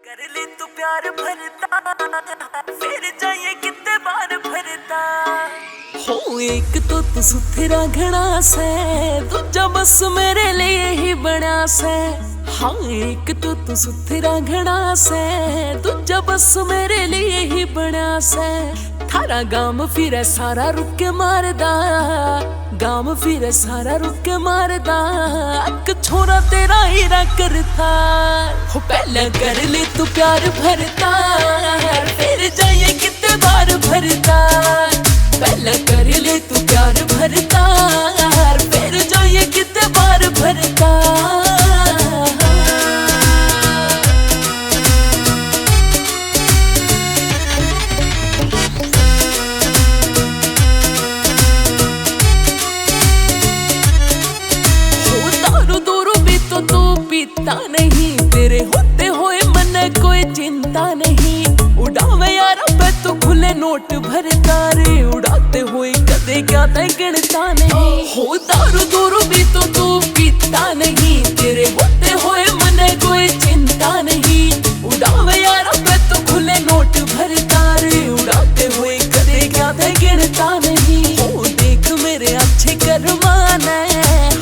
कर ले तू प्यार भरता, फिर जाइए कितने बार भरता। हो एक तो तू सुथरा घना से, दूजा बस मेरे लिए ही बना से। हाँ एक तो तू सुथरा घना से, दूजा बस मेरे लिए ही बना से। थारा गाम फिर सारा रुक के मारदा, गाम फिर सारा रुक के मारदा। एक छोरा तेरा हीरा करता, हो पहले कर ले तू प्यार भरता, फिर जाइए कितने बार भरता। पहले कर ले तू प्यार भरता, फिर जाइए कितने बार भरता। पीता नहीं तेरे होते हुए मन कोई चिंता नहीं। उड़ावे यार पे तो खुले नोट भरता रे, उड़ाते हुए कदे क्या तय गिनता नहीं। हो दारू दूरू भी तो तू पीता नहीं, तेरे होते हुए मन कोई चिंता नहीं। उड़ावे यार पे तो खुले नोट भरता रे, उड़ाते हुए कदे क्या तय गिनता नहीं। हो देख मेरे अच्छे करमान,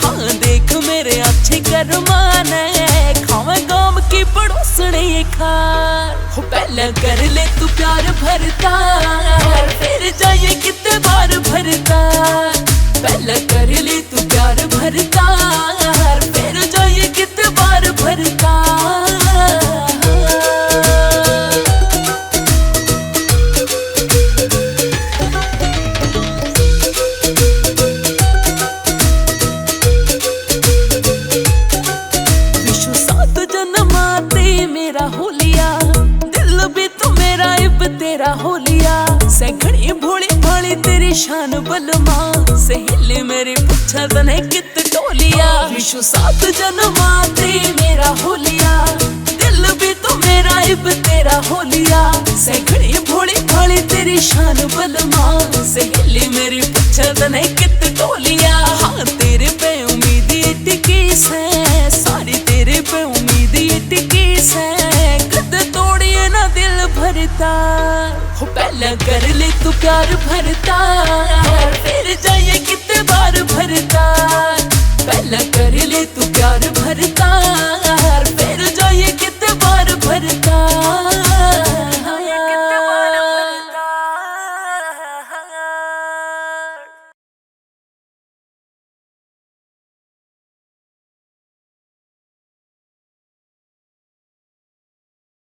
हाँ देख मेरे अच्छे करमान। खावे गाम की पड़ोसने खार, हो पहले कर ले तू प्यार भरता, फिर जाइए कितने बार भरता। पहले कर ले तू प्यार भरता, फिर जाइए कितने बार भरता। मेरा होलिया दिल भी तो मेरा इब तेरा होलिया। सैकड़ी भोली भाली तेरी शान बलमा, सहेली मेरी पूछा तने कित टोलिया। विशु सात जन्माते मेरा होलिया, दिल भी तो मेरा इब तेरा होलिया। सैकड़ी भोली भाली तेरी शान बलमा, सहेली मेरी पूछा तने कित टोलिया। हाँ तेरे पे उम्मीद टिकी से, सारी तेरे पे उम्मीद टिकी से। कद तोड़िए ना दिल भरता, हो पहले कर ले तू प्यार भरता, फिर जाइए कितने बार भरता। पहले कर ले तू प्यार भरता।